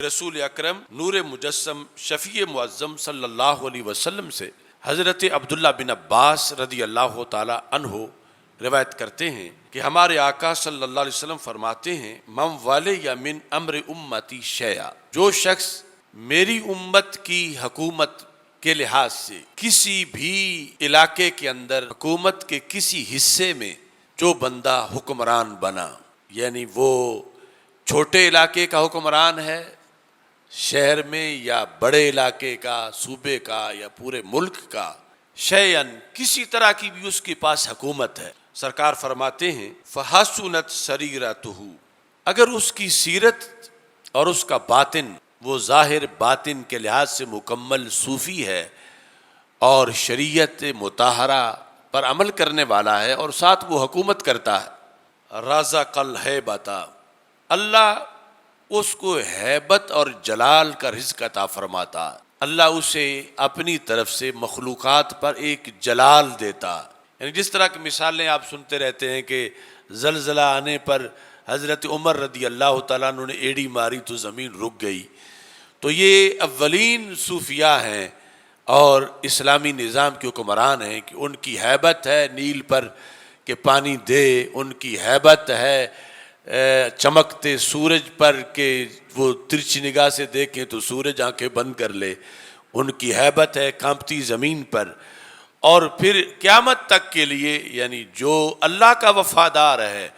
رسول اکرم نور مجسم شفیع معظم صلی اللہ علیہ وسلم سے حضرت عبداللہ بن عباس رضی اللہ تعالی عنہ روایت کرتے ہیں کہ ہمارے آقا صلی اللہ علیہ وسلم فرماتے ہیں من والے یا من امر امتی شیئا، جو شخص میری امت کی حکومت کے لحاظ سے کسی بھی علاقے کے اندر حکومت کے کسی حصے میں جو بندہ حکمران بنا، یعنی وہ چھوٹے علاقے کا حکمران ہے شہر میں یا بڑے علاقے کا، صوبے کا یا پورے ملک کا، شیئن کسی طرح کی بھی اس کے پاس حکومت ہے، سرکار فرماتے ہیں فحسنت سریرتہ، اگر اس کی سیرت اور اس کا باطن، وہ ظاہر باطن کے لحاظ سے مکمل صوفی ہے اور شریعت مطہرہ پر عمل کرنے والا ہے اور ساتھ وہ حکومت کرتا ہے، رزق الہیبۃ، اللہ اس کو ہیبت اور جلال کا رزق عطا فرماتا، اللہ اسے اپنی طرف سے مخلوقات پر ایک جلال دیتا، یعنی جس طرح کی مثالیں آپ سنتے رہتے ہیں کہ زلزلہ آنے پر حضرت عمر رضی اللہ تعالیٰ عنہ نے ایڑی ماری تو زمین رک گئی، تو یہ اولین صوفیاء ہیں اور اسلامی نظام کے حکمران ہیں کہ ان کی ہیبت ہے نیل پر کہ پانی دے، ان کی ہیبت ہے چمکتے سورج پر کہ وہ ترچھی نگاہ سے دیکھیں تو سورج آنکھیں بند کر لے، ان کی ہیبت ہے کانپتی زمین پر، اور پھر قیامت تک کے لیے یعنی جو اللہ کا وفادار ہے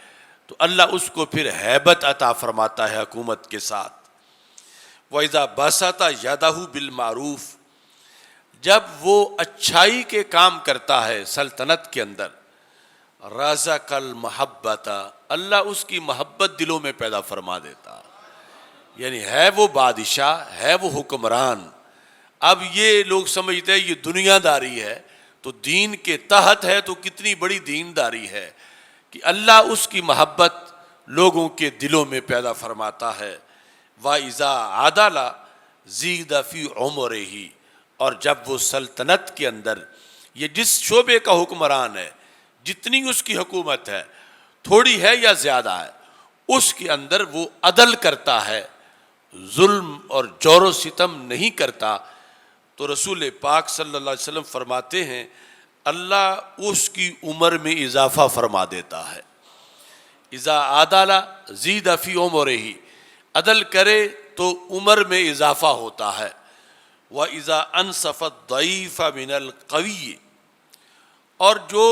تو اللہ اس کو پھر ہیبت عطا فرماتا ہے حکومت کے ساتھ۔ وَإِذَا بَسَطَ يَدَهُ بِالْمَعْرُوفِ، جب وہ اچھائی کے کام کرتا ہے سلطنت کے اندر، رزق المحبت، اللہ اس کی محبت دلوں میں پیدا فرما دیتا، یعنی ہے وہ بادشاہ، ہے وہ حکمران، اب یہ لوگ سمجھتے ہیں یہ دنیا داری ہے تو دین کے تحت ہے تو کتنی بڑی دینداری ہے کہ اللہ اس کی محبت لوگوں کے دلوں میں پیدا فرماتا ہے۔ وَإِذَا عَدَلَ زِيدَ فِي عُمُرِهِ، اور جب وہ سلطنت کے اندر یہ جس شعبے کا حکمران ہے، جتنی اس کی حکومت ہے تھوڑی ہے یا زیادہ ہے، اس کے اندر وہ عدل کرتا ہے، ظلم اور جور و ستم نہیں کرتا، تو رسول پاک صلی اللہ علیہ وسلم فرماتے ہیں اللہ اس کی عمر میں اضافہ فرما دیتا ہے۔ اذا عدل زید فی عمرہ، عدل کرے تو عمر میں اضافہ ہوتا ہے۔ وَإِذَا أَنْصَفَ الضَّعِيفَ مِنَ الْقَوِيِّ، اور جو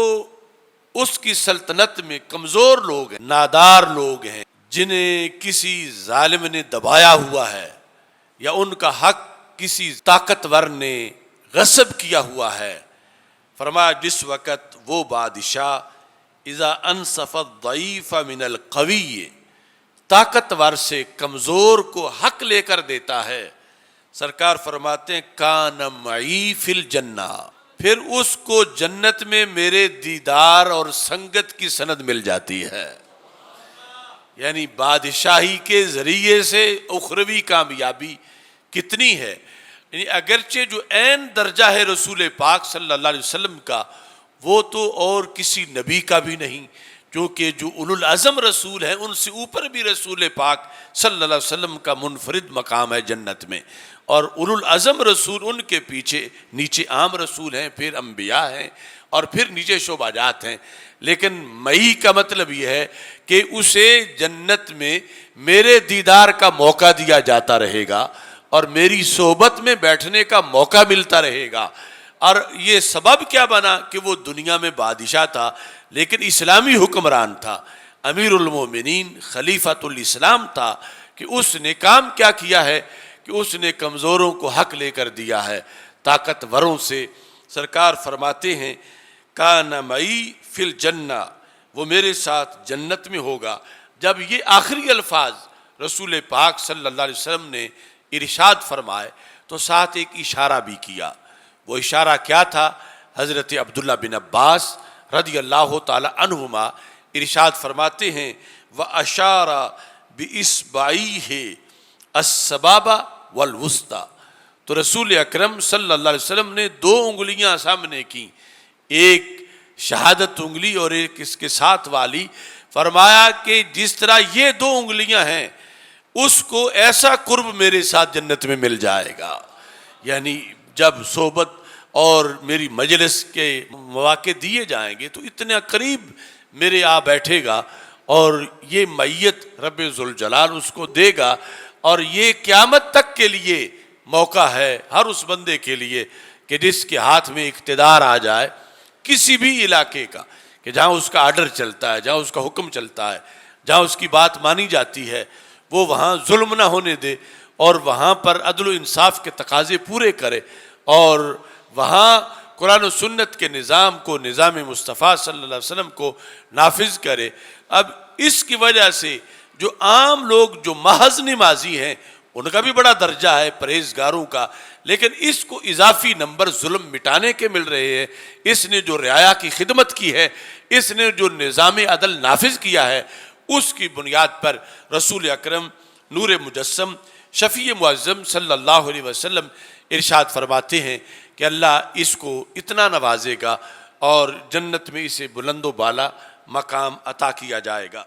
اس کی سلطنت میں کمزور لوگ ہیں، نادار لوگ ہیں، جنہیں کسی ظالم نے دبایا ہوا ہے یا ان کا حق کسی طاقتور نے غصب کیا ہوا ہے، فرمایا جس وقت وہ بادشاہ اذا انصف الضعیف من القوی، طاقتور سے کمزور کو حق لے کر دیتا ہے، سرکار فرماتے ہیں کان معی فی الجنہ، پھر اس کو جنت میں میرے دیدار اور سنگت کی سند مل جاتی ہے، یعنی بادشاہی کے ذریعے سے اخروی کامیابی کتنی ہے، یعنی اگرچہ جو عین درجہ ہے رسول پاک صلی اللہ علیہ وسلم کا وہ تو اور کسی نبی کا بھی نہیں، کیونکہ جو اولو العزم رسول ہیں ان سے اوپر بھی رسول پاک صلی اللہ علیہ وسلم کا منفرد مقام ہے جنت میں، اور اولو العزم رسول ان کے پیچھے نیچے عام رسول ہیں، پھر انبیاء ہیں اور پھر نیچے شعبہ جات ہیں، لیکن مئی کا مطلب یہ ہے کہ اسے جنت میں میرے دیدار کا موقع دیا جاتا رہے گا اور میری صحبت میں بیٹھنے کا موقع ملتا رہے گا، اور یہ سبب کیا بنا کہ وہ دنیا میں بادشاہ تھا لیکن اسلامی حکمران تھا، امیر المومنین خلیفۃ الاسلام تھا، کہ اس نے کام کیا کیا ہے کہ اس نے کمزوروں کو حق لے کر دیا ہے طاقتوروں سے، سرکار فرماتے ہیں کان معی فی الجنہ، وہ میرے ساتھ جنت میں ہوگا۔ جب یہ آخری الفاظ رسول پاک صلی اللہ علیہ وسلم نے ارشاد فرمائے تو ساتھ ایک اشارہ بھی کیا، وہ اشارہ کیا تھا؟ حضرت عبداللہ بن عباس رضی اللہ تعالی عنہما ارشاد فرماتے ہیں وَأَشَارَ بِإِصْبَعَيْهِ السَّبَابَةَ وَالْوُسْطَى، تو رسول اکرم صلی اللہ علیہ وسلم نے دو انگلیاں سامنے کی، ایک شہادت انگلی اور ایک اس کے ساتھ والی، فرمایا کہ جس طرح یہ دو انگلیاں ہیں اس کو ایسا قرب میرے ساتھ جنت میں مل جائے گا. یعنی جب صحبت اور میری مجلس کے مواقع دیے جائیں گے تو اتنا قریب میرے آ بیٹھے گا اور یہ معیت رب ذوالجلال اس کو دے گا. اور یہ قیامت تک کے لیے موقع ہے ہر اس بندے کے لیے کہ جس کے ہاتھ میں اقتدار آ جائے کسی بھی علاقے کا، کہ جہاں اس کا آرڈر چلتا ہے، جہاں اس کا حکم چلتا ہے، جہاں اس کی بات مانی جاتی ہے، وہ وہاں ظلم نہ ہونے دے اور وہاں پر عدل و انصاف کے تقاضے پورے کرے اور وہاں قرآن و سنت کے نظام کو، نظام مصطفیٰ صلی اللہ علیہ وسلم کو نافذ کرے. اب اس کی وجہ سے جو عام لوگ جو محض نمازی ہیں ان کا بھی بڑا درجہ ہے پرہیزگاروں کا، لیکن اس کو اضافی نمبر ظلم مٹانے کے مل رہے ہیں. اس نے جو رعایا کی خدمت کی ہے، اس نے جو نظام عدل نافذ کیا ہے، اس کی بنیاد پر رسول اکرم نور مجسم شفیع معظم صلی اللہ علیہ وسلم ارشاد فرماتے ہیں کہ اللہ اس کو اتنا نوازے گا اور جنت میں اسے بلند و بالا مقام عطا کیا جائے گا.